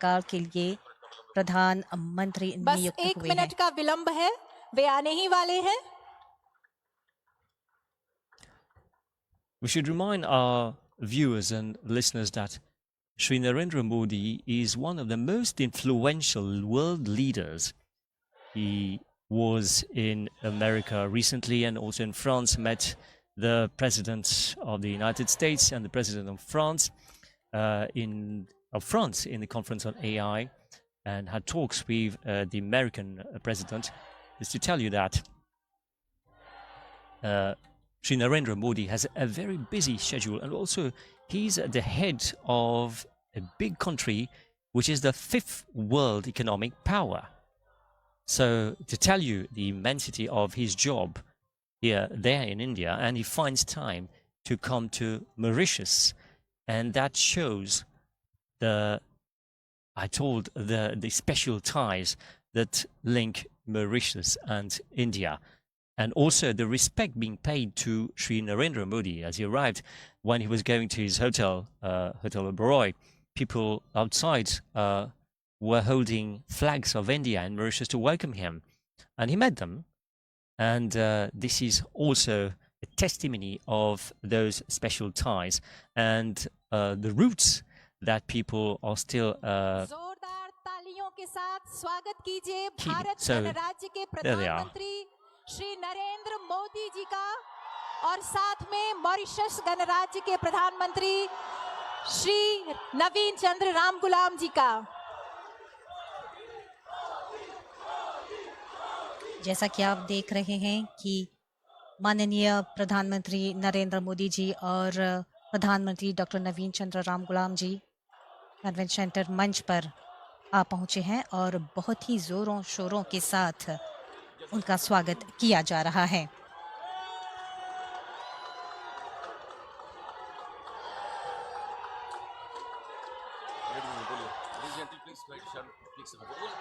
काल के लिए प्रधानमंत्री बस नियुक्त 1 हुए हैं। मिनट का विलंब है, वे आने ही वाले हैं। We should remind our viewers and listeners that Sri Narendra Modi is one of the most influential world leaders. He was in America recently and also in France, met the President of the United States and the President of France in the conference on AI, and had talks with the American president. Just to tell you that Sri Narendra Modi has a very busy schedule, and also he's at the head of a big country which is the fifth world economic power. So to tell you the immensity of his job there in India, and he finds time to come to Mauritius, and that shows the special ties that link Mauritius and India, and also the respect being paid to Sri Narendra Modi as he arrived. When he was going to his hotel, Hotel Oberoi, people outside were holding flags of India and Mauritius to welcome him, and he met them. And this is also a testimony of those special ties and the roots that people are still जोरदार तालियों के साथ स्वागत कीजिए Bharat So, गणराज्य के there they are. प्रधानमंत्री श्री नरेंद्र मोदी जी का और साथ में मॉरिशस गणराज्य के प्रधानमंत्री श्री नवीन चंद्र रामगुलाम जी का। जैसा कि आप देख रहे हैं कि माननीय प्रधानमंत्री नरेंद्र मोदी जी और प्रधानमंत्री डॉक्टर नवीन चंद्र रामगुलाम जी कन्वेंशन सेंटर मंच पर आ पहुंचे हैं और बहुत ही जोरों शोरों के साथ उनका स्वागत किया जा रहा है।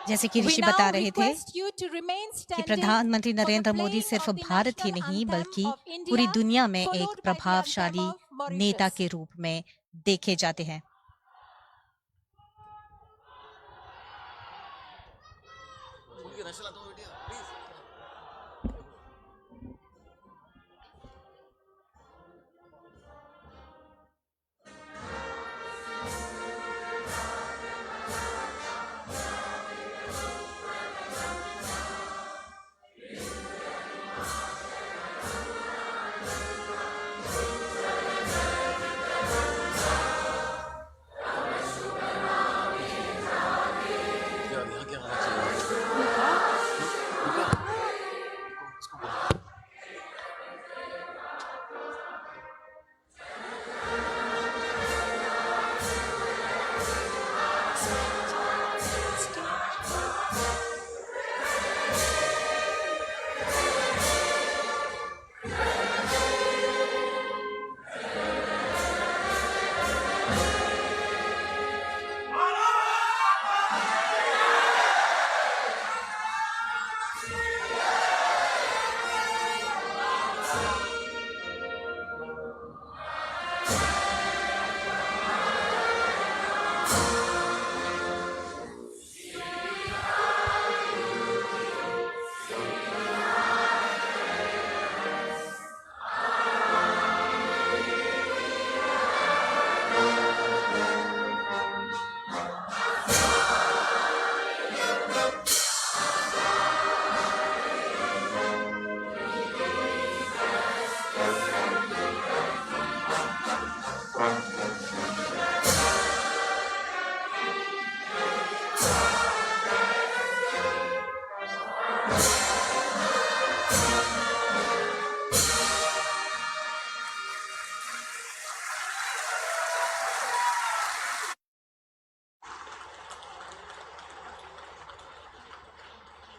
जैसे कि ऋषि बता रहे थे कि प्रधानमंत्री नरेंद्र मोदी सिर्फ भारत ही नहीं बल्कि पूरी दुनिया में एक प्रभावशाली नेता के रूप में देखे जाते हैं।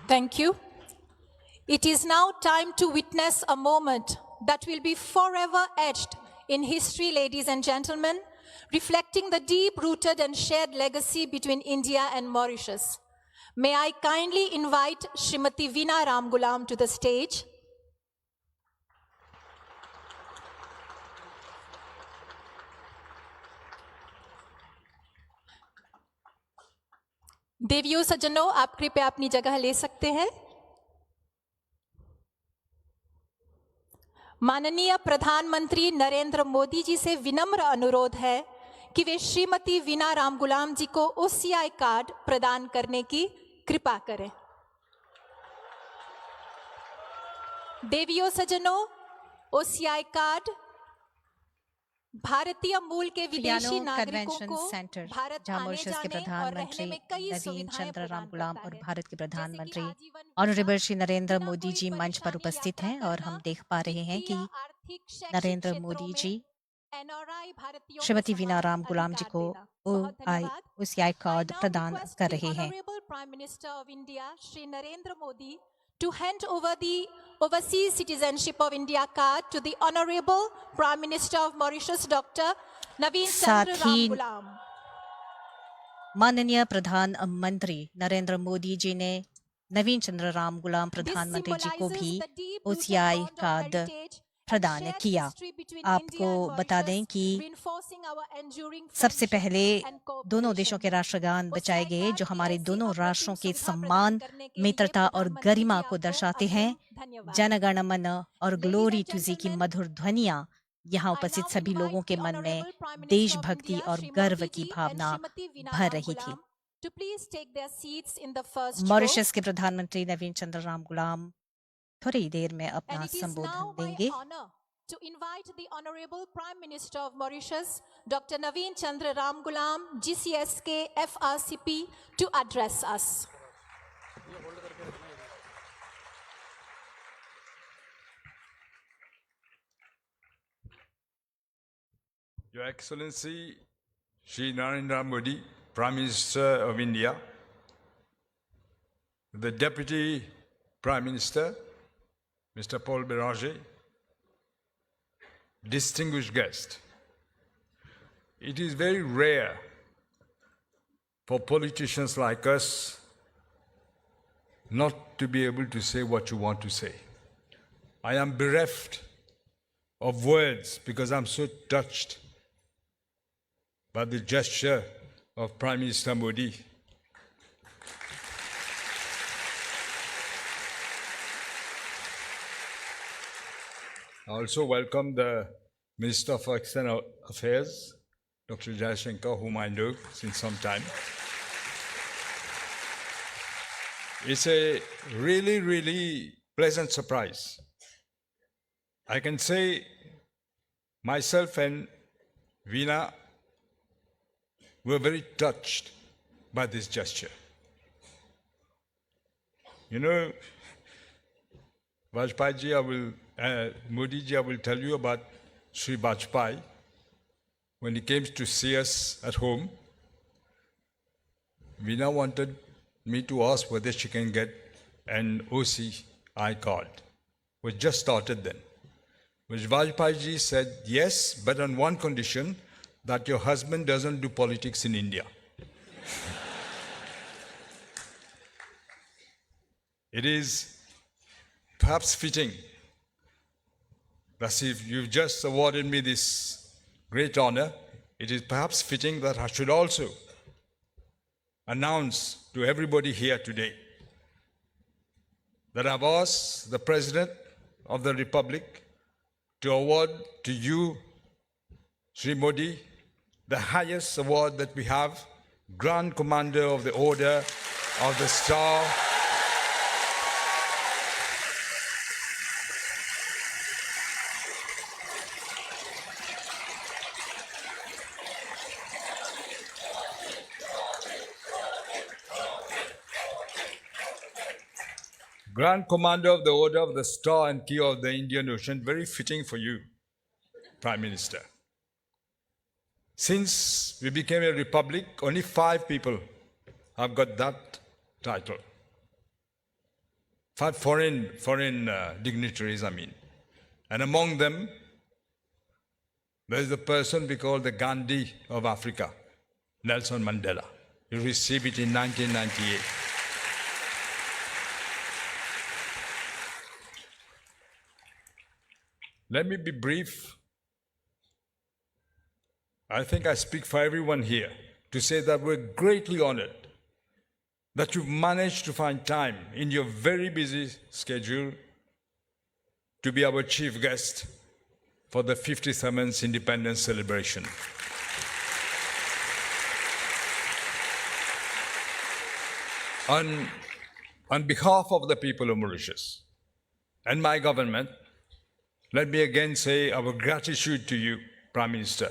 Thank you. It is now time to witness a moment that will be forever etched in history, ladies and gentlemen, reflecting the deep-rooted and shared legacy between India and Mauritius. May I kindly invite Srimati Veena Ramgulam to the stage. देवियों सज्जनों, आप कृपया अपनी जगह ले सकते हैं। माननीय प्रधानमंत्री नरेंद्र मोदी जी से विनम्र अनुरोध है कि वे श्रीमती वीना रामगुलाम जी को ओसीआई कार्ड प्रदान करने की कृपा करें। देवियों सज्जनों, ओसीआई कार्ड भारतीय मूल के विदेशी फिलियानो नागरिकों कन्वेंशन को सेंटर, भारत जहां आने मॉरिशस के जाने और रहने प्रधानमंत्री में कई नवीन सुविधाएं चंद्र प्रदान रामगुलाम करता और है, भारत के जैसे कि प्रधानमंत्री आजीवन वीजा, ऑनरेबल श्री नरेंद्र बिना मोदी कोई जी मंच पर परेशानी उपस्थित यात्रा हैं और करना, हम देख पा रहे हैं कि वित्तीय, आर्थिक, शैक्षिक नरेंद्र क्षेत्रों मोदी में जी एनआरआई भारतीयों को श्रीमती वीना समान रामगुलाम जी अधिकार को देना। बहुत धन्यवाद। ओसीआई I कार्ड now प्रदान request कर the रहे हैं। Honorable Prime Minister of India, Shri Narendra Modi, to hand over the Overseas Citizenship of India card to the Honorable Prime Minister of Mauritius, Dr. Naveen Chandra साथ ही Ramgoolam. माननीय प्रधानमंत्री नरेंद्र मोदी जी ने नवीन चंद्र Ramgoolam This प्रधानमंत्री जी को भी symbolizes the deep-rooted OCI bond of card heritage and प्रदान shared किया। history between आपको India and बता दें Mauritius, कि reinforcing our enduring सबसे friendship पहले and दोनों देशों cooperation. के राष्ट्रगान बचाए OCI गए कार्ड जो की हमारे ऐसी दोनों अप्रतिम राष्ट्रों के सुविधा सम्मान, प्रदान करने के लिए मित्रता और प्रधानमंत्री गरिमा जी को आपको दर्शाते अग्रिम हैं। धन्यवाद। जनगण मन और Ladies ग्लोरी and टू जी की gentlemen, मधुर ध्वनियां यहाँ I उपस्थित now सभी लोगों invite के the मन में Honorable Prime Minister of देशभक्ति India, और Shri गर्व Modi की ji and Bhavna Shrimati Veena भर रही थी। Ramgoolam to please take their seats in the first row. Mauritius के प्रधानमंत्री नवीन चंद्र रामगुलाम थोड़ी देर में And अपना it is संबोधन now my देंगे। honor to invite the Honorable Prime Minister of Mauritius, Dr. Naveen Chandra Ramgoolam, GCSK FRCP, to address us. Your Excellency Shri Narendra Modi, Prime Minister of India, the Deputy Prime Minister, Mr. Paul Béranger, distinguished guest, it is very rare for politicians like us not to be able to say what you want to say. I am bereft of words because I'm so touched by the gesture of Prime Minister Modi. I also welcome the Minister of External Affairs, Dr. Jayashankar, whom I know since some time. It's a really, really pleasant surprise. I can say myself and Veena were very touched by this gesture. You know, Vajpayee ji, Modi ji, I will tell you about Sri Vajpayee. When he came to see us at home, Veena wanted me to ask whether she can get an OCI card. We just started then. Which Vajpayee ji said, yes, but on one condition, that your husband doesn't do politics in India. It is perhaps fitting that if you've just awarded me this great honor, it is perhaps fitting that I should also announce to everybody here today that I've asked the President of the Republic to award to you, Sri Modi, the highest award that we have, Grand Commander of the Order of the Star. Grand Commander of the Order of the Star and Key of the Indian Ocean, very fitting for you, Prime Minister. Since we became a republic, only 5 people have got that title. 5 foreign dignitaries, I mean. And among them, there is the person we call the Gandhi of Africa, Nelson Mandela. He received it in 1998. Let me be brief. I think I speak for everyone here to say that we're greatly honored that you've managed to find time in your very busy schedule to be our chief guest for the 57th Independence celebration. On behalf of the people of Mauritius and my government, let me again say our gratitude to you, Prime Minister,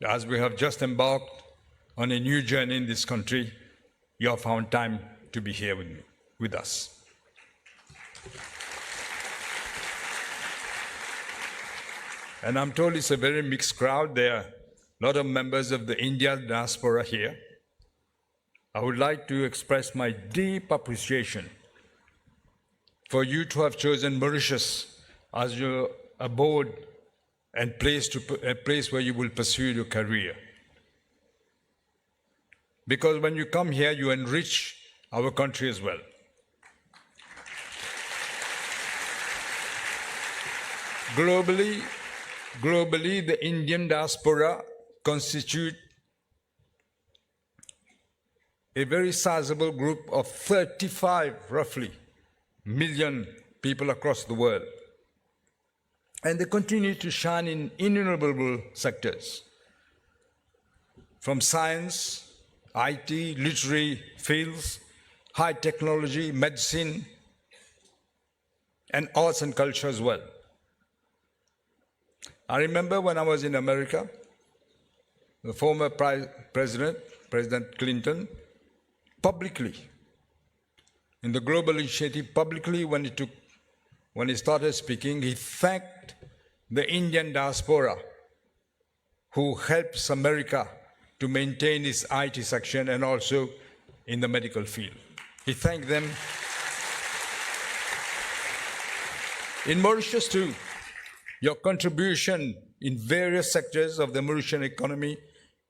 as we have just embarked on a new journey in this country. You have found time to be here with us. And I'm told it's a very mixed crowd. There are a lot of members of the Indian diaspora here. I would like to express my deep appreciation for you to have chosen Mauritius as your abode and a place where you will pursue your career. Because when you come here, you enrich our country as well. Globally, the Indian diaspora constitute a very sizable group of 35, roughly, million people across the world. And they continue to shine in innumerable sectors, from science, IT, literary fields, high technology, medicine, and arts and culture as well. I remember when I was in America, the former President Clinton, publicly, in the Global Initiative, publicly when he started speaking, he thanked the Indian diaspora who helps America to maintain its IT section and also in the medical field. He thanked them. In Mauritius too, your contribution in various sectors of the Mauritian economy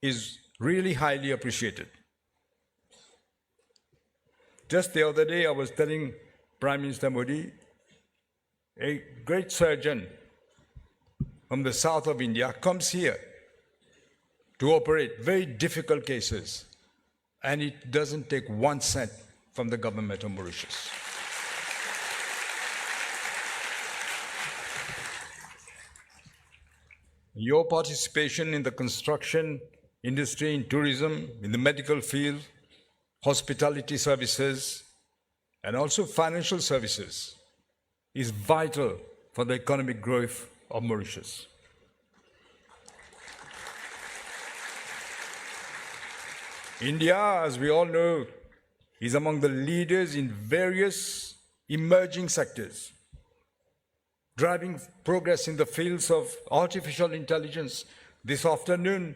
is really highly appreciated. Just the other day, I was telling Prime Minister Modi, a great surgeon from the south of India comes here to operate very difficult cases, and it doesn't take 1 cent from the government of Mauritius. Your participation in the construction industry, in tourism, in the medical field, hospitality services, and also financial services is vital for the economic growth of Mauritius. India, as we all know, is among the leaders in various emerging sectors, driving progress in the fields of artificial intelligence. This afternoon,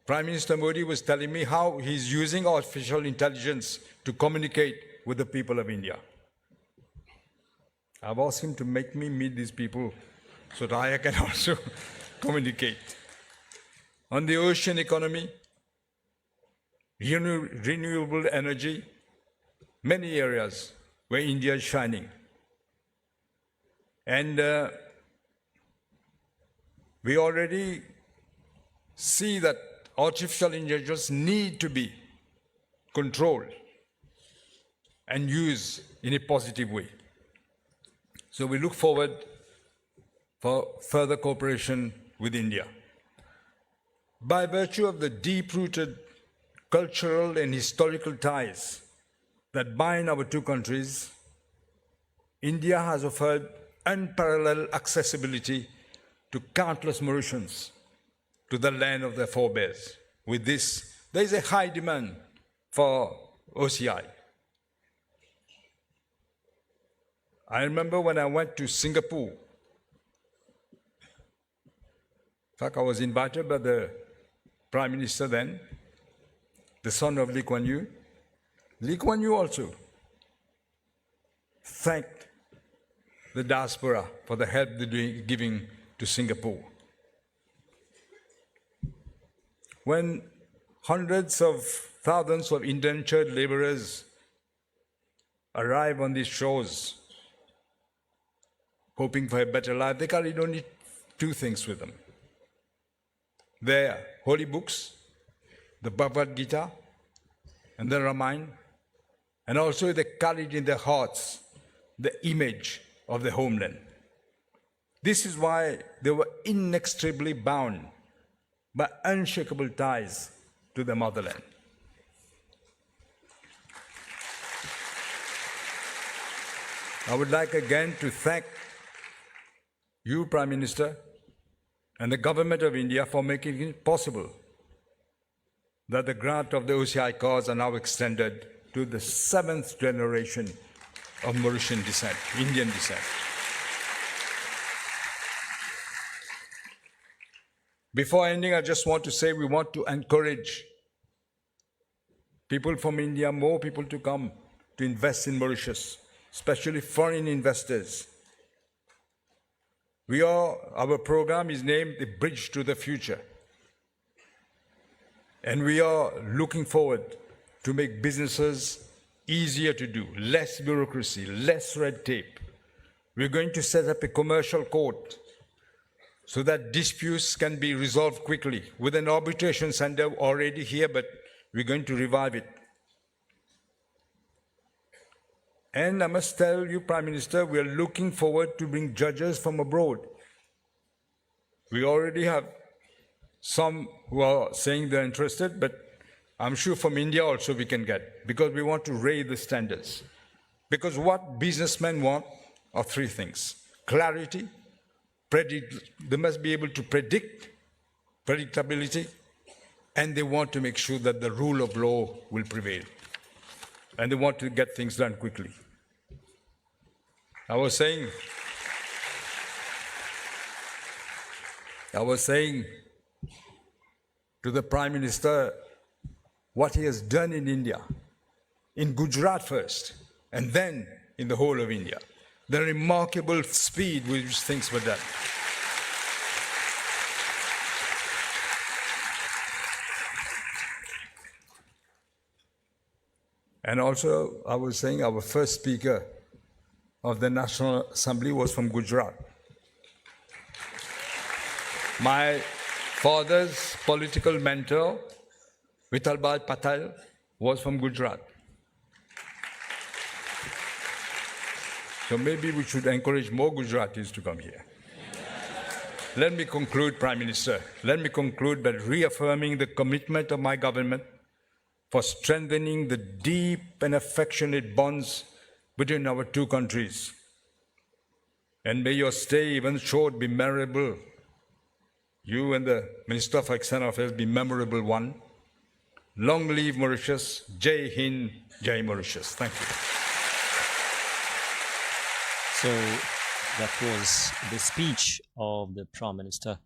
Prime Minister Modi was telling me how he's using artificial intelligence to communicate with the people of India. I've asked him to make me meet these people so that I can also communicate. On the ocean economy, renewable energy, many areas where India is shining. And we already see that artificial intelligence need to be controlled and used in a positive way. So we look forward for further cooperation with India. By virtue of the deep-rooted cultural and historical ties that bind our two countries, India has offered unparalleled accessibility to countless Mauritians to the land of their forebears. With this, there is a high demand for OCI. I remember when I went to Singapore, in fact, I was invited by the Prime Minister then, the son of Lee Kuan Yew. Lee Kuan Yew also thanked the diaspora for the help they're giving to Singapore. When hundreds of thousands of indentured laborers arrive on these shores, hoping for a better life, they carried only two things with them: their holy books, the Bhagavad Gita and the Ramayana, and also they carried in their hearts the image of the homeland. This is why they were inextricably bound by unshakable ties to the motherland. I would like again to thank you, Prime Minister, and the Government of India for making it possible that the grant of the OCI cause are now extended to the 7th generation of Mauritian descent, Indian descent. Before ending, I just want to say we want to encourage people from India, more people to come to invest in Mauritius, especially foreign investors. Our program is named the Bridge to the Future. And we are looking forward to make businesses easier to do, less bureaucracy, less red tape. We're going to set up a commercial court so that disputes can be resolved quickly, with an arbitration center already here, but we're going to revive it. And I must tell you, Prime Minister, we are looking forward to bring judges from abroad. We already have some who are saying they're interested, but I'm sure from India also we can get, because we want to raise the standards. Because what businessmen want are three things: clarity, they must be able to predict, predictability, and they want to make sure that the rule of law will prevail. And they want to get things done quickly. I was saying to the Prime Minister what he has done in India, in Gujarat first, and then in the whole of India. The remarkable speed with which things were done. And also, I was saying our first speaker of the National Assembly was from Gujarat. My father's political mentor, Vithalbhai Patel, was from Gujarat. So maybe we should encourage more Gujaratis to come here. Let me conclude, Prime Minister. Let me conclude by reaffirming the commitment of my government for strengthening the deep and affectionate bonds between our two countries. And may your stay, even short, be memorable. You and the Minister for External Affairs be memorable one. Long live Mauritius. Jai Hind, Jai Mauritius. Thank you. So that was the speech of the Prime Minister,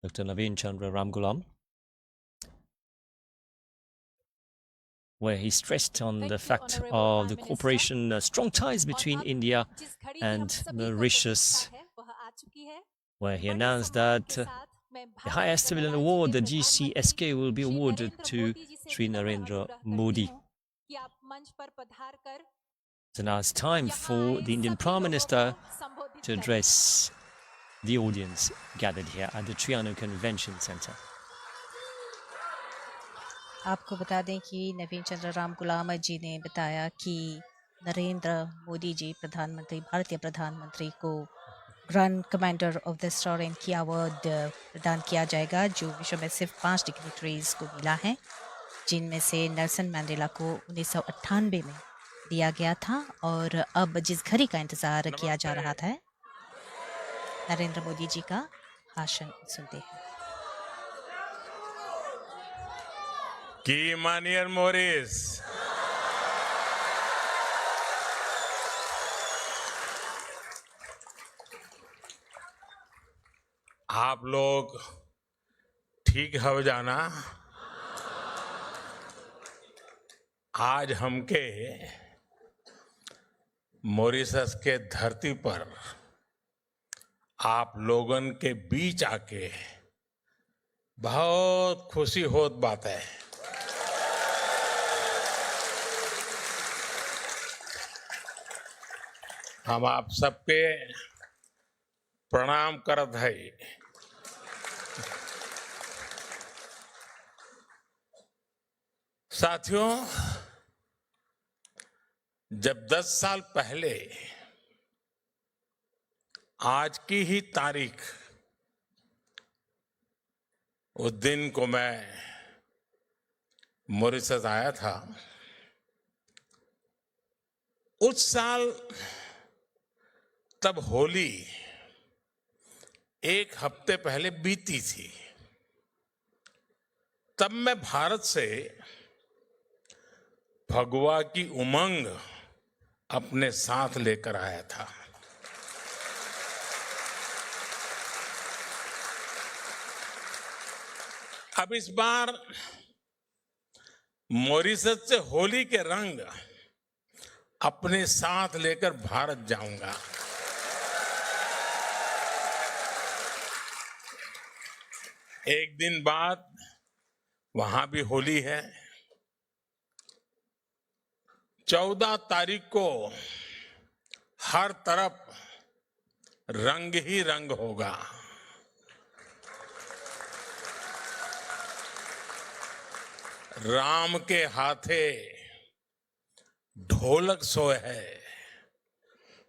Dr. Naveen Chandra Ramgoolam, where he stressed on the fact of the cooperation, strong ties between India and Mauritius, where he announced that the highest civilian award, the GCSK, will be awarded to Sri Narendra Modi. So now it's time for the Indian Prime Minister to address the audience gathered here at the Triano Convention Center. आपको बता दें कि नवीन चंद्र रामगुलाम जी ने बताया कि नरेंद्र मोदी जी प्रधानमंत्री, भारतीय प्रधानमंत्री को grand commander of the star and की अवार्ड प्रदान किया जाएगा, जो विश्व में सिर्फ 5 डिग्निटरीज को मिला है, जिनमें से नेल्सन मंडेला को 1998 में दिया गया था। और अब जिस घड़ी का इंतजार किया जा रहा था, नरेंद्र मोदी जी का भाषण सुनते हैं। की मानियर मोरिस, आप लोग ठीक हो जाना। आज हमके मॉरिशस के धरती पर आप लोगन के बीच आके बहुत खुशी होत बात है। हम आप सबके प्रणाम करत है। साथियों, जब 10 साल पहले आज की ही तारीख उस दिन को मैं मॉरिशस आया था, उस साल तब होली एक हफ्ते पहले बीती थी। तब मैं भारत से भगवा की उमंग अपने साथ लेकर आया था। अब इस बार मॉरिशस से होली के रंग अपने साथ लेकर भारत जाऊंगा। एक दिन बाद वहां भी होली है। 14 तारीख को हर तरफ रंग ही रंग होगा। राम के हाथे ढोलक सोए है,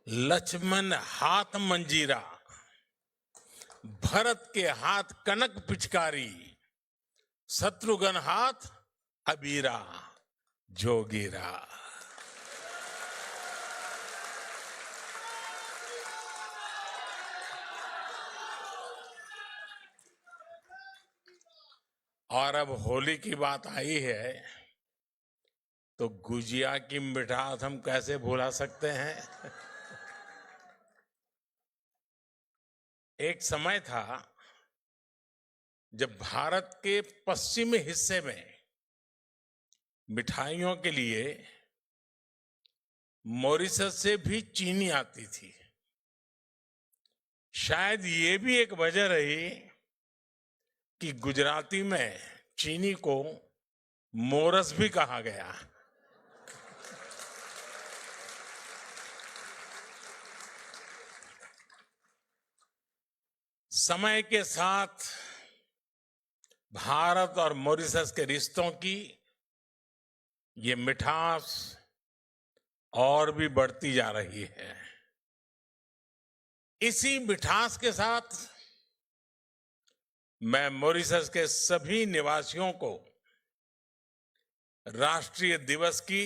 लक्ष्मण हाथ मंजीरा, भरत के हाथ कनक पिचकारी, शत्रुघ्न हाथ अबीरा जोगीरा। और अब होली की बात आई है तो गुजिया की मिठास हम कैसे भुला सकते हैं। एक समय था जब भारत के पश्चिमी हिस्से में मिठाइयों के लिए मॉरिशस से भी चीनी आती थी। शायद ये भी एक वजह रही कि गुजराती में चीनी को मोरस भी कहा गया। समय के साथ भारत और मॉरिशस के रिश्तों की ये मिठास और भी बढ़ती जा रही है। इसी मिठास के साथ मैं मॉरिशस के सभी निवासियों को राष्ट्रीय दिवस की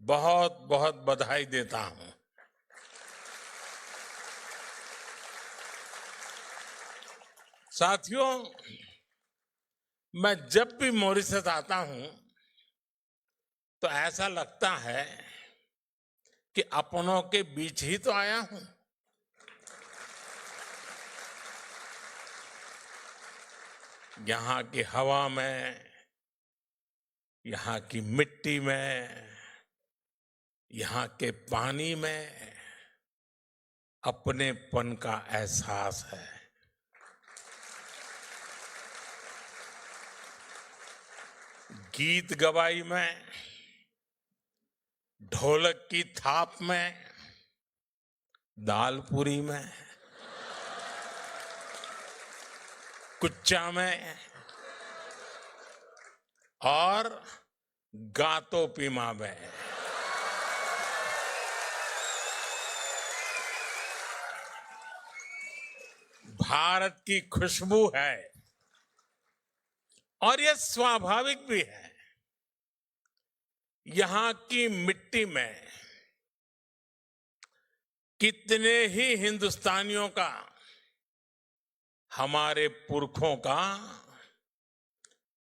बहुत बहुत बधाई देता हूं। साथियों, मैं जब भी मॉरिशस आता हूं तो ऐसा लगता है कि अपनों के बीच ही तो आया हूं। यहाँ की हवा में, यहाँ की मिट्टी में, यहाँ के पानी में अपनेपन का एहसास है। गीत गवाई में, ढोलक की थाप में, दालपूरी में, कुच्चा में और गातो पीमा में। भारत की खुशबू है और यह स्वाभाविक भी है। यहां की मिट्टी में कितने ही हिंदुस्तानियों का, हमारे पुरखों का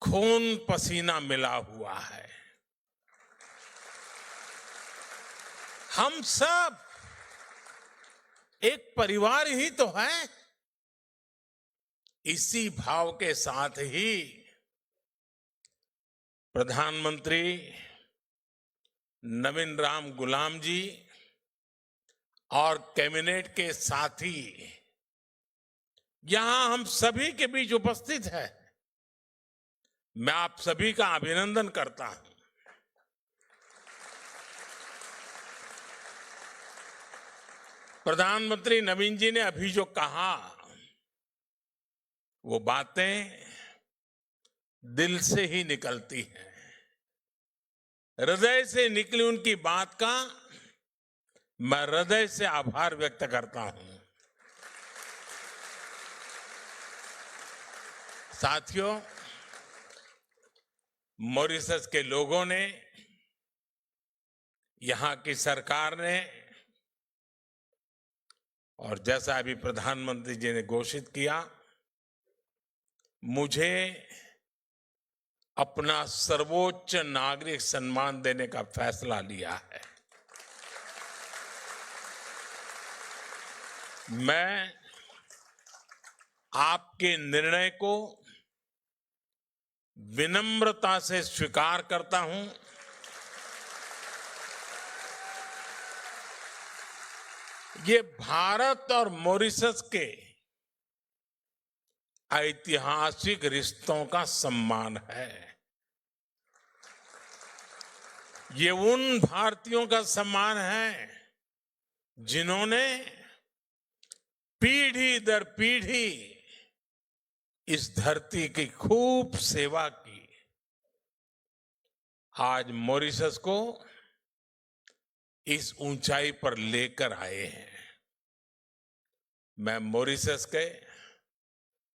खून पसीना मिला हुआ है। हम सब एक परिवार ही तो हैं। इसी भाव के साथ ही प्रधानमंत्री नवीन राम गुलाम जी और कैबिनेट के साथी यहां हम सभी के बीच उपस्थित है। मैं आप सभी का अभिनंदन करता हूं। प्रधानमंत्री नवीन जी ने अभी जो कहा वो बातें दिल से ही निकलती हैं। हृदय से निकली उनकी बात का मैं हृदय से आभार व्यक्त करता हूं। साथियों, मॉरिशस के लोगों ने, यहां की सरकार ने और जैसा अभी प्रधानमंत्री जी ने घोषित किया, मुझे अपना सर्वोच्च नागरिक सम्मान देने का फैसला लिया है। मैं आपके निर्णय को विनम्रता से स्वीकार करता हूं। ये भारत और मॉरिशस के ऐतिहासिक रिश्तों का सम्मान है। ये उन भारतीयों का सम्मान है जिन्होंने पीढ़ी दर पीढ़ी इस धरती की खूब सेवा की। आज मॉरिशस को इस ऊंचाई पर लेकर आए हैं। मैं मॉरिशस के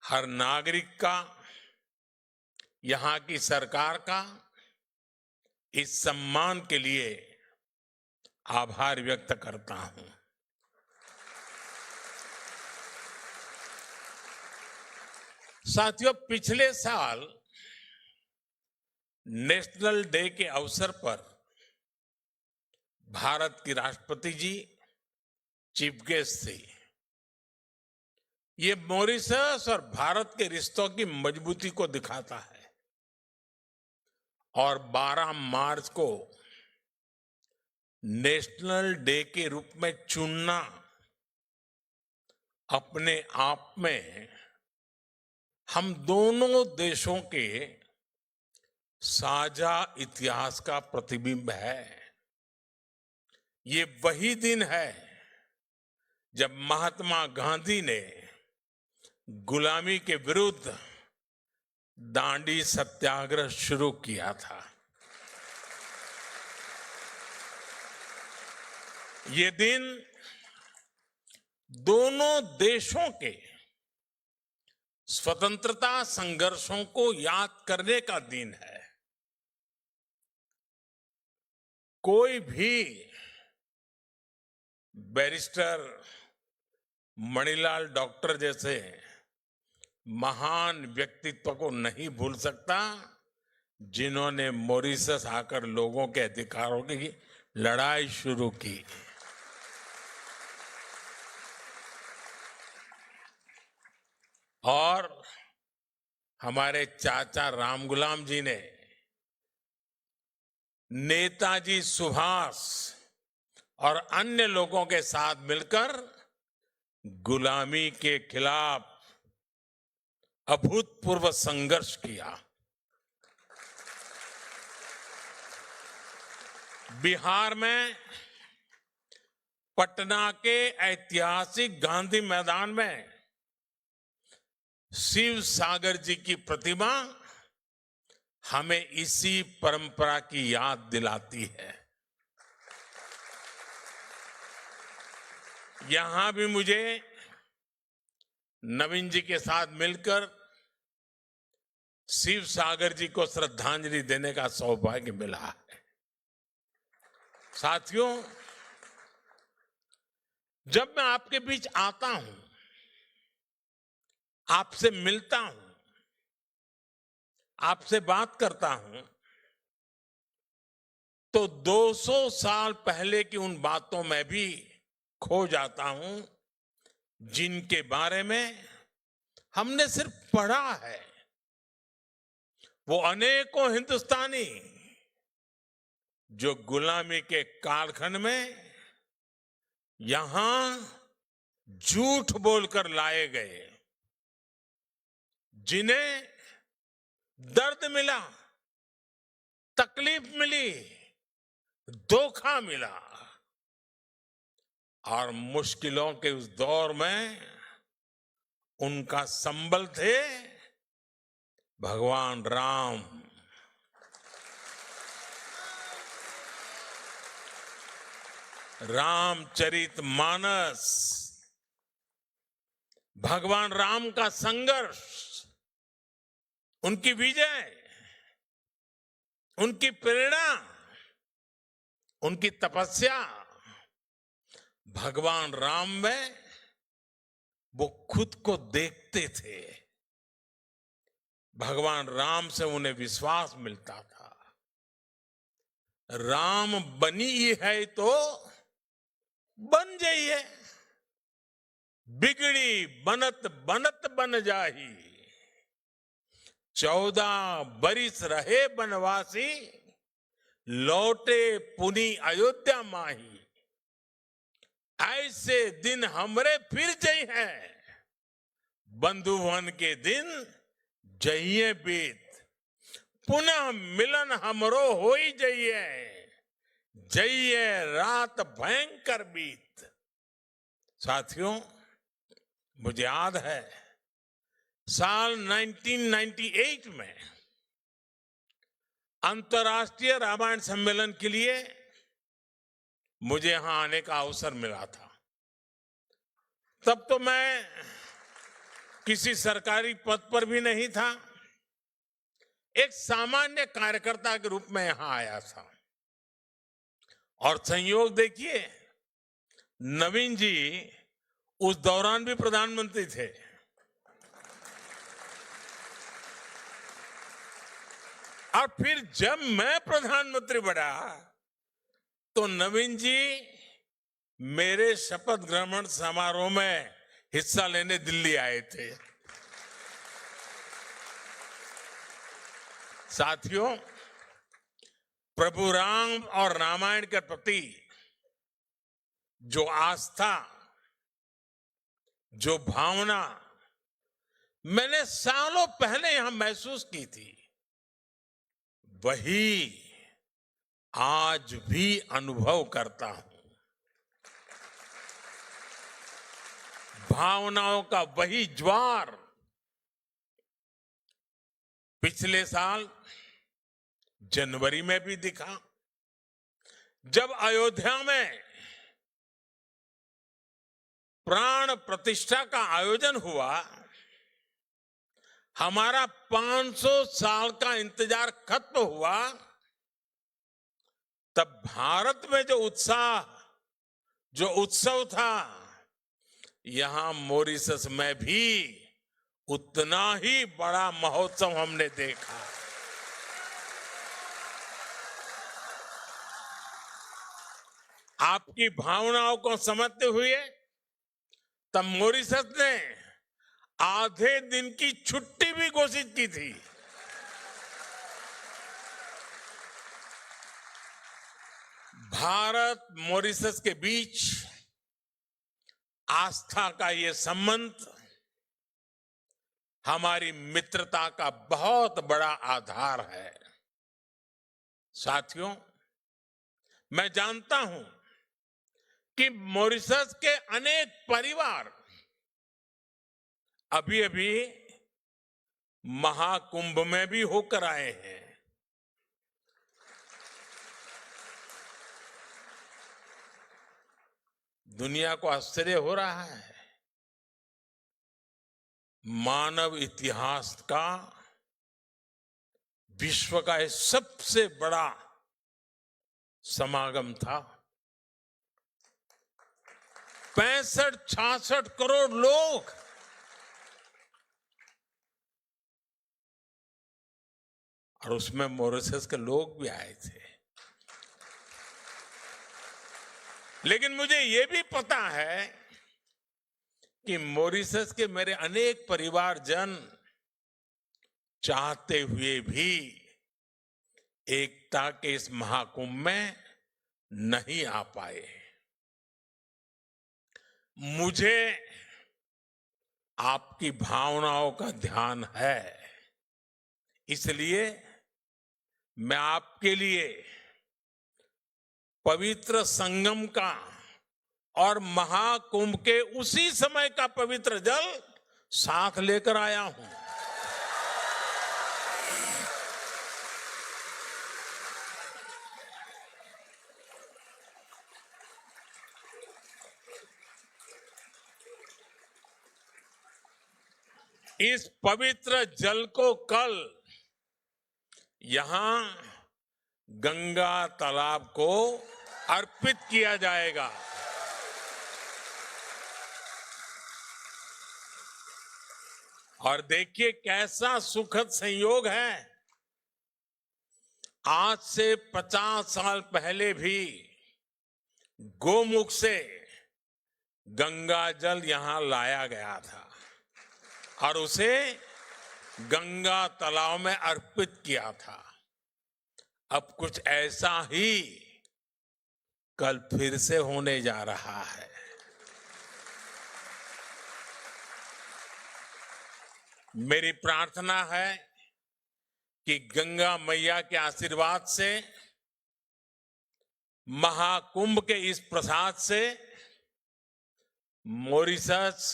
हर नागरिक का, यहां की सरकार का इस सम्मान के लिए आभार व्यक्त करता हूं। साथियों, पिछले साल नेशनल डे के अवसर पर भारत की राष्ट्रपति जी चीफ गेस्ट थे। ये मॉरिशस और भारत के रिश्तों की मजबूती को दिखाता है। और 12 मार्च को नेशनल डे के रूप में चुनना अपने आप में हम दोनों देशों के साझा इतिहास का प्रतिबिंब है। ये वही दिन है जब महात्मा गांधी ने गुलामी के विरुद्ध दांडी सत्याग्रह शुरू किया था। ये दिन दोनों देशों के स्वतंत्रता संघर्षों को याद करने का दिन है। कोई भी बैरिस्टर मणिलाल डॉक्टर जैसे महान व्यक्तित्व को नहीं भूल सकता, जिन्होंने मॉरिशस आकर लोगों के अधिकारों की लड़ाई शुरू की। और हमारे चाचा रामगुलाम जी ने नेताजी सुभाष और अन्य लोगों के साथ मिलकर गुलामी के खिलाफ अभूतपूर्व संघर्ष किया। बिहार में पटना के ऐतिहासिक गांधी मैदान में शिव सागर जी की प्रतिमा हमें इसी परंपरा की याद दिलाती है। यहां भी मुझे नवीन जी के साथ मिलकर शिव सागर जी को श्रद्धांजलि देने का सौभाग्य मिला है। साथियों, जब मैं आपके बीच आता हूं, आपसे मिलता हूं, आपसे बात करता हूं, तो 200 साल पहले की उन बातों में भी खो जाता हूं जिनके बारे में हमने सिर्फ पढ़ा है। वो अनेकों हिंदुस्तानी जो गुलामी के कालखंड में यहां झूठ बोलकर लाए गए, जिन्हें दर्द मिला, तकलीफ मिली, धोखा मिला, और मुश्किलों के उस दौर में उनका संबल थे भगवान राम। रामचरितमानस, भगवान राम का संघर्ष, उनकी विजय, उनकी प्रेरणा, उनकी तपस्या, भगवान राम में वो खुद को देखते थे। भगवान राम से उन्हें विश्वास मिलता था। राम बनी है तो बन जाइए, बिगड़ी बनत बनत बन जाही, 14 बरिस रहे बनवासी, लौटे पुनी अयोध्या माही। ऐसे दिन हमरे फिर जई हैं, बंधुवन के दिन जइए बीत, पुनः मिलन हमरो होई जइए, जइए रात भयंकर बीत। साथियों, मुझे याद है साल 1998 में अंतर्राष्ट्रीय रामायण सम्मेलन के लिए मुझे यहां आने का अवसर मिला था। तब तो मैं किसी सरकारी पद पर भी नहीं था, एक सामान्य कार्यकर्ता के रूप में यहां आया था। और संयोग देखिए, नवीन जी उस दौरान भी प्रधानमंत्री थे। और फिर जब मैं प्रधानमंत्री बना तो नवीन जी मेरे शपथ ग्रहण समारोह में हिस्सा लेने दिल्ली आए थे। साथियों, प्रभु राम और रामायण के प्रति जो आस्था, जो भावना मैंने सालों पहले यहां महसूस की थी, वही आज भी अनुभव करता हूं। भावनाओं का वही ज्वार पिछले साल जनवरी में भी दिखा, जब अयोध्या में प्राण प्रतिष्ठा का आयोजन हुआ। हमारा 500 साल का इंतजार खत्म हुआ। तब भारत में जो उत्साह, जो उत्सव था, यहां मॉरिशस में भी उतना ही बड़ा महोत्सव हमने देखा। आपकी भावनाओं को समझते हुए तब मॉरिशस ने आधे दिन की छुट्टी भी घोषित की थी। भारत मॉरिशस के बीच आस्था का ये संबंध हमारी मित्रता का बहुत बड़ा आधार है। साथियों, मैं जानता हूं कि मॉरिशस के अनेक परिवार अभी अभी महाकुंभ में भी होकर आए हैं। दुनिया को आश्चर्य हो रहा है। मानव इतिहास का, विश्व का ये सबसे बड़ा समागम था। 65-66 करोड़ लोग, और उसमें मॉरिशस के लोग भी आए थे। लेकिन मुझे यह भी पता है कि मॉरिशस के मेरे अनेक परिवारजन चाहते हुए भी एकता के इस महाकुंभ में नहीं आ पाए। मुझे आपकी भावनाओं का ध्यान है, इसलिए मैं आपके लिए पवित्र संगम का और महाकुंभ के उसी समय का पवित्र जल साथ लेकर आया हूं। इस पवित्र जल को कल यहां गंगा तालाब को अर्पित किया जाएगा। और देखिए कैसा सुखद संयोग है, आज से 50 साल पहले भी गोमुख से गंगा जल यहां लाया गया था और उसे गंगा तालाब में अर्पित किया था। अब कुछ ऐसा ही कल फिर से होने जा रहा है। मेरी प्रार्थना है कि गंगा मैया के आशीर्वाद से, महाकुंभ के इस प्रसाद से मॉरिशस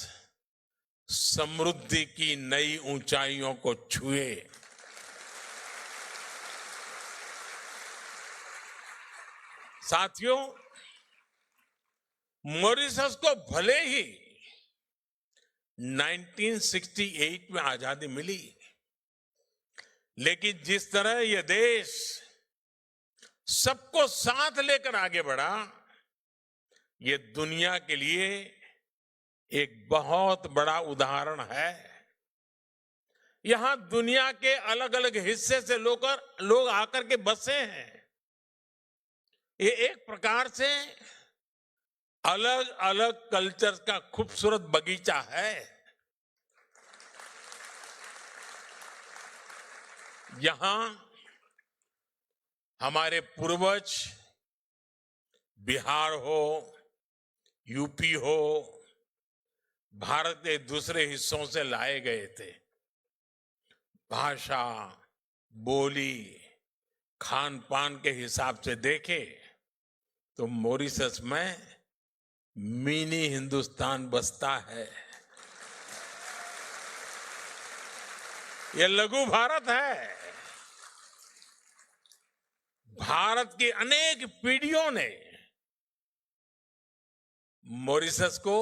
समृद्धि की नई ऊंचाइयों को छुए। साथियों, मॉरिशस को भले ही 1968 में आजादी मिली, लेकिन जिस तरह यह देश सबको साथ लेकर आगे बढ़ा, ये दुनिया के लिए एक बहुत बड़ा उदाहरण है। यहां दुनिया के अलग अलग हिस्से से लोग आकर के बसे हैं। ये एक प्रकार से अलग अलग कल्चर का खूबसूरत बगीचा है। यहां हमारे पूर्वज बिहार हो, यूपी हो, भारत के दूसरे हिस्सों से लाए गए थे। भाषा, बोली, खान पान के हिसाब से देखें तो मॉरिशस में मिनी हिंदुस्तान बसता है। यह लघु भारत है। भारत की अनेक पीढ़ियों ने मॉरिशस को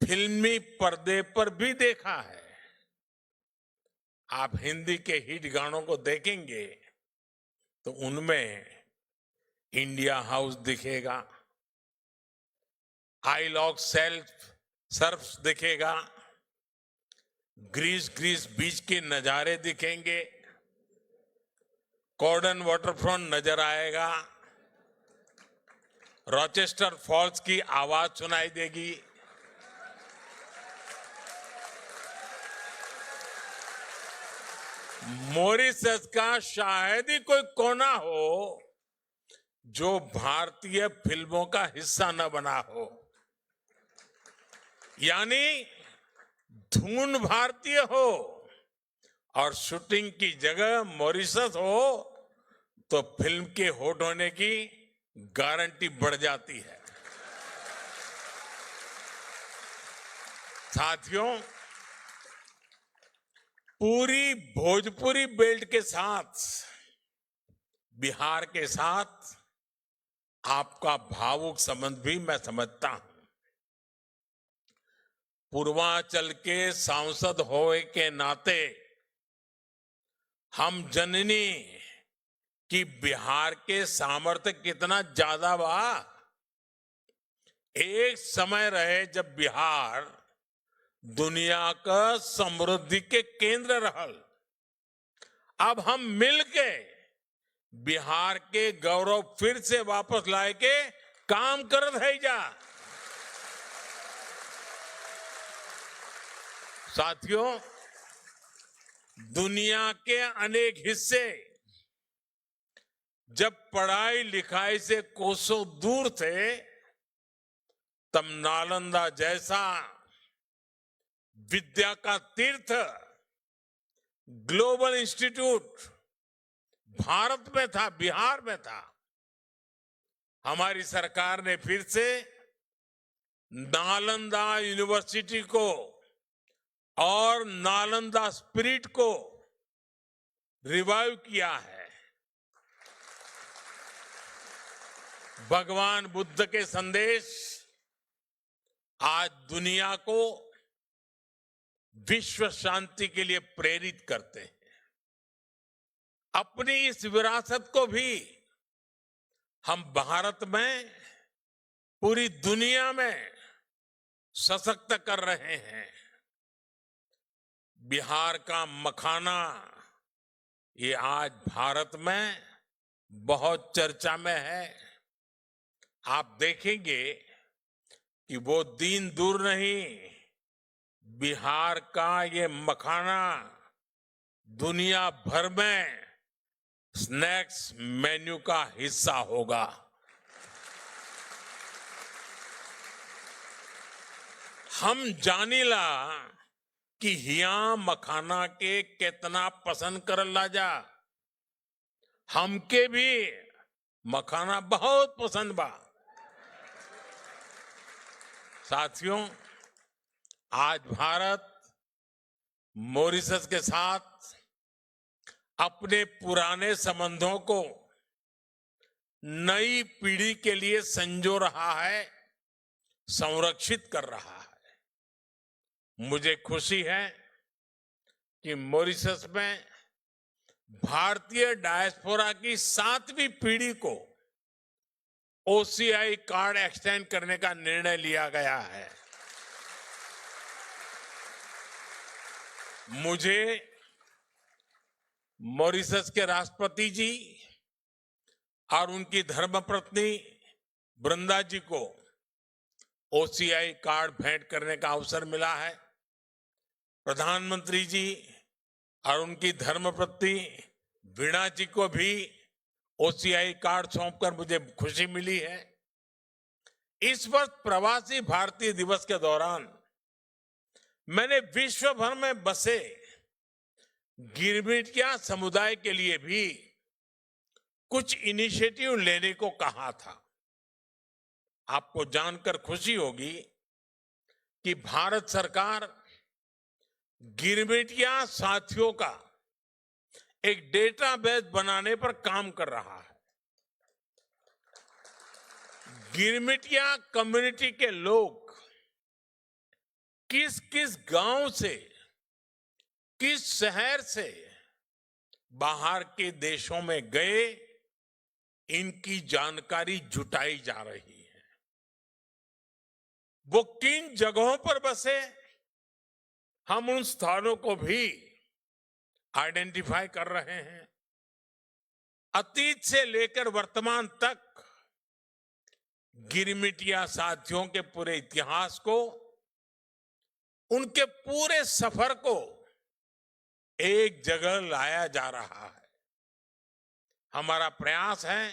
फिल्मी पर्दे पर भी देखा है। आप हिंदी के हिट गानों को देखेंगे तो उनमें इंडिया हाउस दिखेगा, आई लॉक सर्फ दिखेगा, ग्रीस बीच के नजारे दिखेंगे, कॉर्डन वाटरफ्रंट नजर आएगा, रॉचेस्टर फॉल्स की आवाज सुनाई देगी। मॉरिशस का शायद ही कोई कोना हो जो भारतीय फिल्मों का हिस्सा न बना हो। यानी धुन भारतीय हो और शूटिंग की जगह मॉरिशस हो तो फिल्म के हिट होने की गारंटी बढ़ जाती है। साथियों, पूरी भोजपुरी बेल्ट के साथ बिहार के साथ आपका भावुक संबंध भी मैं समझता हूं। पूर्वांचल के सांसद होने के नाते हम जननी कि बिहार के सामर्थ्य कितना ज्यादा बा। एक समय रहे जब बिहार दुनिया का समृद्धि के केंद्र रहल। अब हम मिलके बिहार के गौरव फिर से वापस लाए के काम करत है जा। साथियों, दुनिया के अनेक हिस्से जब पढ़ाई लिखाई से कोसों दूर थे, तब नालंदा जैसा विद्या का तीर्थ ग्लोबल इंस्टीट्यूट भारत में था, बिहार में था। हमारी सरकार ने फिर से नालंदा यूनिवर्सिटी को और नालंदा स्पिरिट को रिवाइव किया है। भगवान बुद्ध के संदेश आज दुनिया को विश्व शांति के लिए प्रेरित करते हैं। अपनी इस विरासत को भी हम भारत में, पूरी दुनिया में सशक्त कर रहे हैं। बिहार का मखाना ये आज भारत में बहुत चर्चा में है। आप देखेंगे कि वो दिन दूर नहीं, बिहार का ये मखाना दुनिया भर में स्नैक्स मेन्यू का हिस्सा होगा। हम जानीला कि हिया मखाना के कितना पसंद कर लाजा। हमके भी मखाना बहुत पसंद बा। साथियों, आज भारत मॉरिशस के साथ अपने पुराने संबंधों को नई पीढ़ी के लिए संजो रहा है, संरक्षित कर रहा है। मुझे खुशी है कि मॉरिशस में भारतीय डायस्पोरा की 7वीं पीढ़ी को ओसीआई कार्ड एक्सटेंड करने का निर्णय लिया गया है। मुझे मॉरिशस के राष्ट्रपति जी और उनकी धर्मपत्नी वृंदा जी को ओसीआई कार्ड भेंट करने का अवसर मिला है। प्रधानमंत्री जी और उनकी धर्मपत्नी वीणा जी को भी ओसीआई कार्ड सौंपकर मुझे खुशी मिली है। इस वर्ष प्रवासी भारतीय दिवस के दौरान मैंने विश्व भर में बसे गिरमिटिया समुदाय के लिए भी कुछ इनिशिएटिव लेने को कहा था। आपको जानकर खुशी होगी कि भारत सरकार गिरमिटिया साथियों का एक डेटाबेस बनाने पर काम कर रहा है। गिरमिटिया कम्युनिटी के लोग किस किस गांव से, किस शहर से बाहर के देशों में गए, इनकी जानकारी जुटाई जा रही है। वो किन जगहों पर बसे, हम उन स्थानों को भी आइडेंटिफाई कर रहे हैं। अतीत से लेकर वर्तमान तक गिरमिटिया साथियों के पूरे इतिहास को, उनके पूरे सफर को एक जगह लाया जा रहा है। हमारा प्रयास है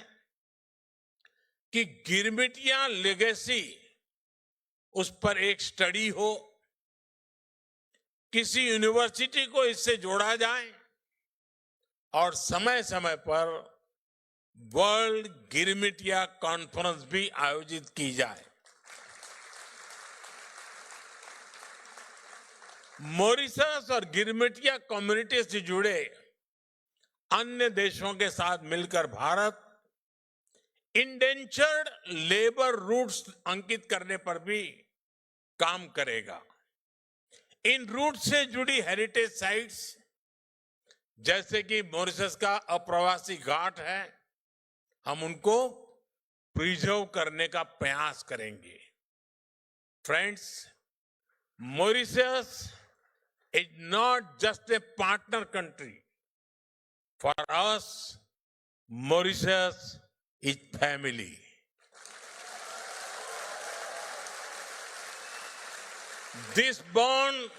कि गिरमिटिया लेगेसी, उस पर एक स्टडी हो, किसी यूनिवर्सिटी को इससे जोड़ा जाए और समय समय पर वर्ल्ड गिरमिटिया कॉन्फ्रेंस भी आयोजित की जाए। मॉरिशस और गिरमिटिया कम्युनिटी से जुड़े अन्य देशों के साथ मिलकर भारत इंडेंचर्ड लेबर रूट्स अंकित करने पर भी काम करेगा। इन रूट से जुड़ी हेरिटेज साइट्स, जैसे कि मॉरिशस का अप्रवासी घाट है, हम उनको प्रिजर्व करने का प्रयास करेंगे। Friends, Mauritius is not just a partner country. For us, Mauritius is family. This bond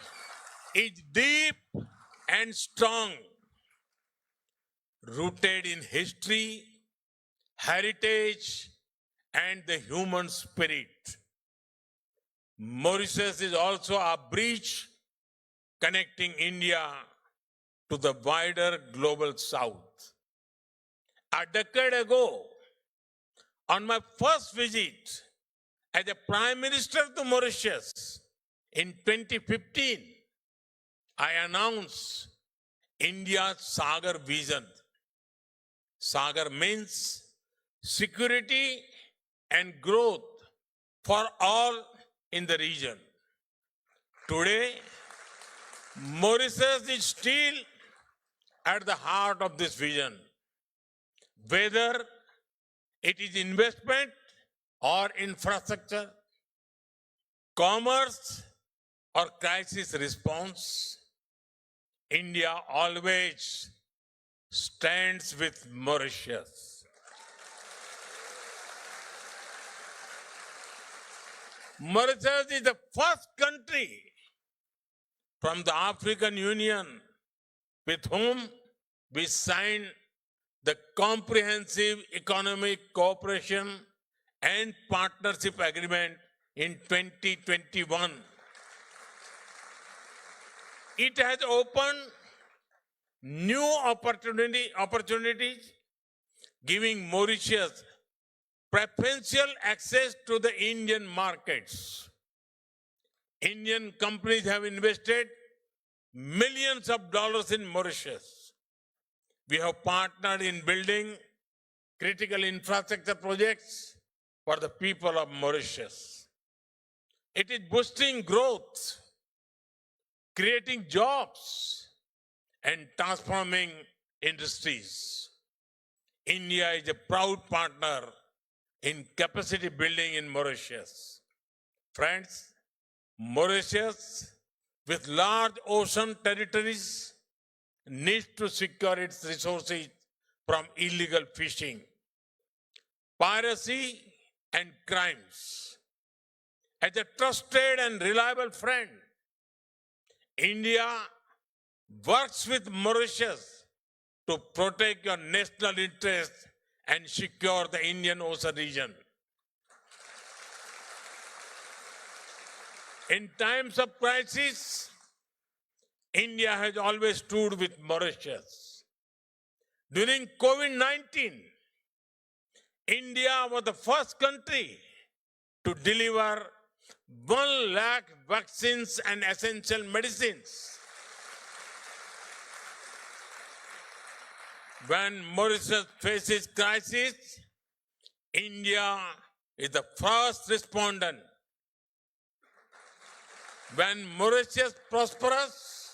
is deep and strong, rooted in history, heritage, and the human spirit. Mauritius is also a bridge connecting India to the wider global south. A decade ago, on my first visit as a Prime Minister to Mauritius in 2015, I announced India's Sagar vision. Sagar means security and growth for all in the region. Today, Mauritius is still at the heart of this vision, whether it is investment or infrastructure, commerce or crisis response. India always stands with Mauritius. Mauritius is the first country from the African Union with whom we signed the Comprehensive Economic Cooperation and Partnership Agreement in 2021. It has opened new opportunities, giving Mauritius preferential access to the Indian markets. Indian companies have invested millions of dollars in Mauritius. We have partnered in building critical infrastructure projects for the people of Mauritius. It is boosting growth, creating jobs, and transforming industries. India is a proud partner in capacity building in Mauritius. Friends, Mauritius, with large ocean territories, needs to secure its resources from illegal fishing, piracy, and crimes. As a trusted and reliable friend, India works with Mauritius to protect your national interests and secure the Indian Ocean region. In times of crisis, India has always stood with Mauritius. During COVID-19, India was the first country to deliver 1 lakh vaccines and essential medicines. When Mauritius faces crisis, India is the first respondent. When Mauritius prospers,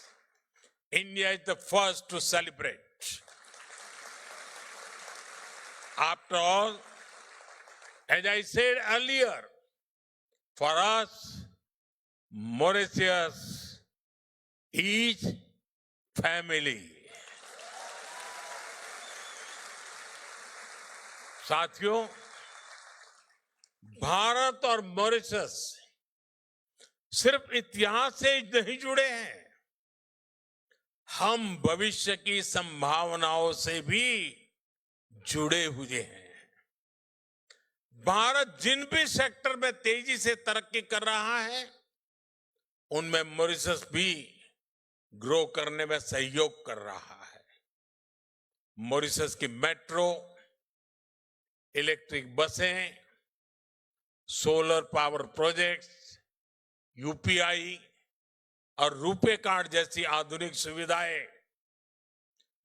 India is the first to celebrate. After all, as I said earlier, for us, Mauritius is family. साथियों, भारत और Mauritius सिर्फ इतिहास से नहीं जुड़े हैं, हम भविष्य की संभावनाओं से भी जुड़े हुए हैं। भारत जिन भी सेक्टर में तेजी से तरक्की कर रहा है, उनमें मॉरिशस भी ग्रो करने में सहयोग कर रहा है। मॉरिशस की मेट्रो, इलेक्ट्रिक बसें, सोलर पावर प्रोजेक्ट्स, यूपीआई और रुपे कार्ड जैसी आधुनिक सुविधाएं,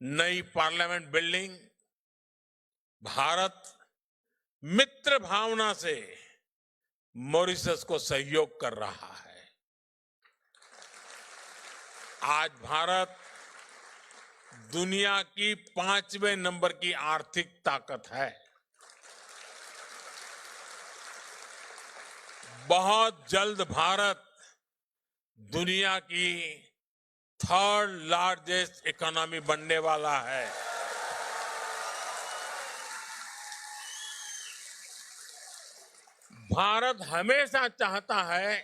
नई पार्लियामेंट बिल्डिंग, भारत मित्र भावना से मॉरिशस को सहयोग कर रहा है। आज भारत दुनिया की 5वें नंबर की आर्थिक ताकत है। बहुत जल्द भारत दुनिया की 3rd लार्जेस्ट इकोनॉमी बनने वाला है। भारत हमेशा चाहता है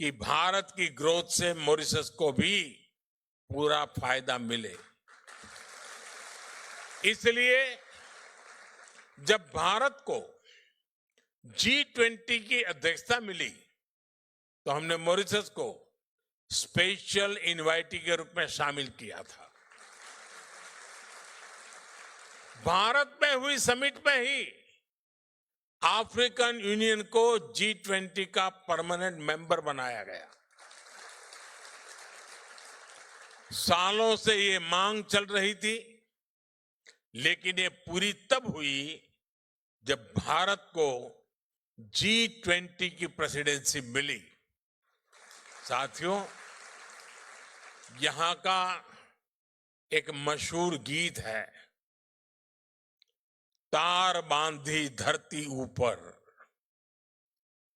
कि भारत की ग्रोथ से मॉरिशस को भी पूरा फायदा मिले। इसलिए जब भारत को G20 की अध्यक्षता मिली, तो हमने मॉरिशस को स्पेशल इनवाइटी के रूप में शामिल किया था। भारत में हुई समिट में ही अफ्रीकन यूनियन को G20 का परमानेंट मेंबर बनाया गया। सालों से ये मांग चल रही थी, लेकिन ये पूरी तब हुई जब भारत को G20 की प्रेसिडेंसी मिली। साथियों, यहाँ का एक मशहूर गीत है, तार बांधी धरती ऊपर,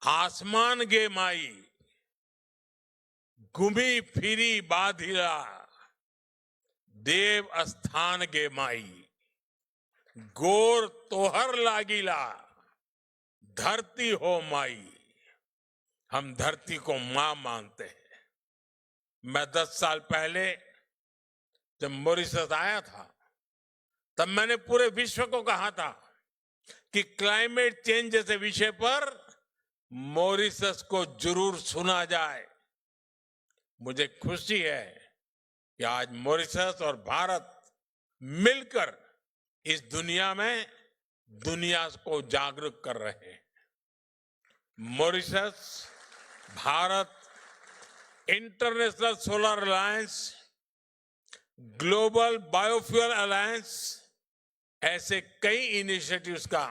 आसमान गे माई, घूमी फिरी बाधिला, देव स्थान गे माई, गोर तोहर लागिला, धरती हो माई। हम धरती को मां मानते हैं। मैं 10 साल पहले जब मॉरिशस आया था, तब मैंने पूरे विश्व को कहा था कि क्लाइमेट चेंज जैसे विषय पर मॉरिशस को जरूर सुना जाए। मुझे खुशी है कि आज मॉरिशस और भारत मिलकर इस दुनिया में दुनिया को जागरूक कर रहे हैं। Mauritius, Bharat, international solar alliance, global biofuel alliance, ऐसे कई इनिशिएटिव्स का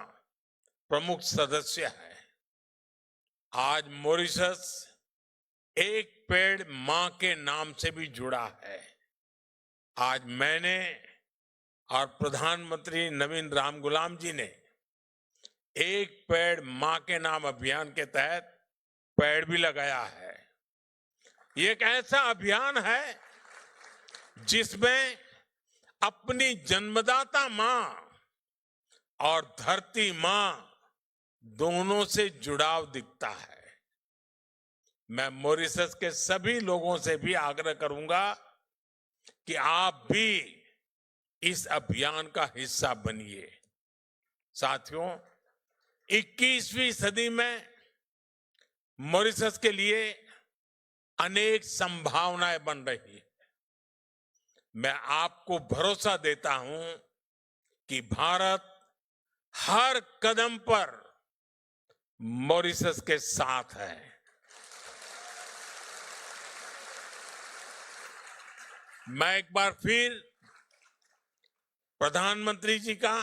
प्रमुख सदस्य है। आज मॉरिशस एक पेड़ मां के नाम से भी जुड़ा है। आज मैंने और प्रधानमंत्री नवीन राम गुलाम जी ने एक पेड़ मां के नाम अभियान के तहत पेड़ भी लगाया है। ये एक ऐसा अभियान है जिसमें अपनी जन्मदाता मां और धरती मां दोनों से जुड़ाव दिखता है। मैं मॉरिशस के सभी लोगों से भी आग्रह करूंगा कि आप भी इस अभियान का हिस्सा बनिए। साथियों, 21वीं सदी में मॉरिशस के लिए अनेक संभावनाएं बन रही है। मैं आपको भरोसा देता हूं कि भारत हर कदम पर मॉरिशस के साथ है। मैं एक बार फिर प्रधानमंत्री जी का,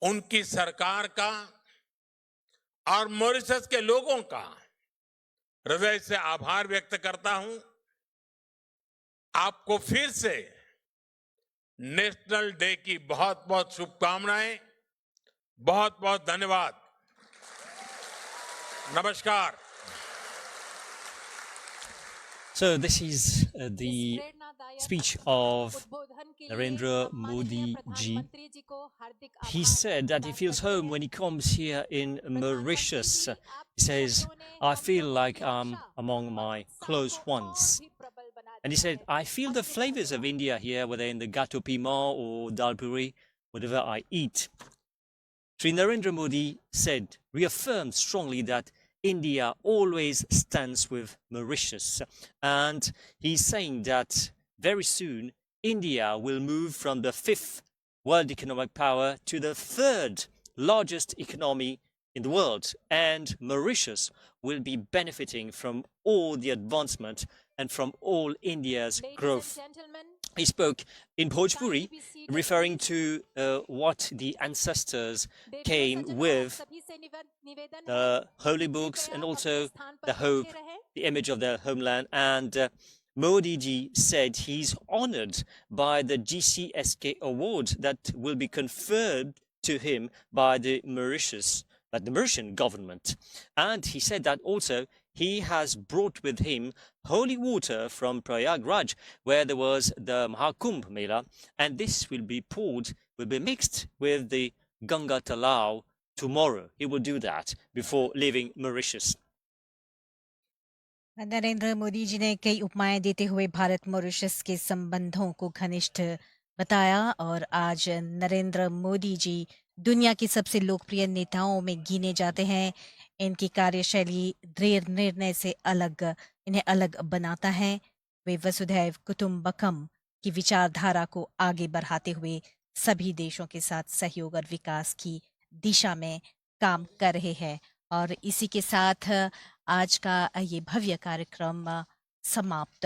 उनकी सरकार का और मॉरिशस के लोगों का हृदय से आभार व्यक्त करता हूं। आपको फिर से नेशनल डे की बहुत बहुत शुभकामनाएं। बहुत बहुत धन्यवाद। नमस्कार। So this is the speech of Narendra Modi ji. He said that he feels home when he comes here in Mauritius. He says, I feel like I'm among my close ones. And he said, I feel the flavors of India here, whether in the gato piment or dal puri, whatever I eat. Sri Narendra Modi said, reaffirmed strongly that India always stands with Mauritius. And he's saying that very soon India will move from the 5th world economic power to the 3rd largest economy in the world. And Mauritius will be benefiting from all the advancement and from all India's growth. He spoke in Bhojpuri, referring to what the ancestors came with, the holy books and also the hope, the image of their homeland. And Modi ji said he's honored by the GCSK award that will be conferred to him by the Mauritian government. And he said that also he has brought with him holy water from Prayagraj, where there was the Mahakumbh Mela, and this will be mixed with the Ganga Talao tomorrow. He will do that before leaving Mauritius. Narendra Modi ji ने कई उपमाएं देते हुए Bharat Mauritius के संबंधों को घनिष्ठ बताया और आज नरेंद्र मोदी जी दुनिया की सबसे लोकप्रिय नेताओं में गिने जाते हैं। इनकी कार्यशैली दृढ़ निर्णय से इन्हें अलग बनाता है। वे वसुधैव कुटुंबकम की विचारधारा को आगे बढ़ाते हुए सभी देशों के साथ सहयोग और विकास की दिशा में काम कर रहे हैं। और इसी के साथ आज का ये भव्य कार्यक्रम समाप्त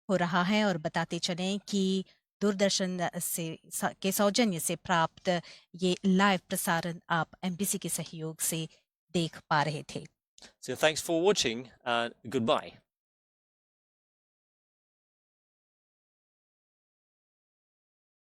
हो रहा है और बताते चलें कि दूरदर्शन के सौजन्य से प्राप्त ये लाइव प्रसारण आप एमबीसी के सहयोग से देख पा रहे थे। So thanks for watching and goodbye.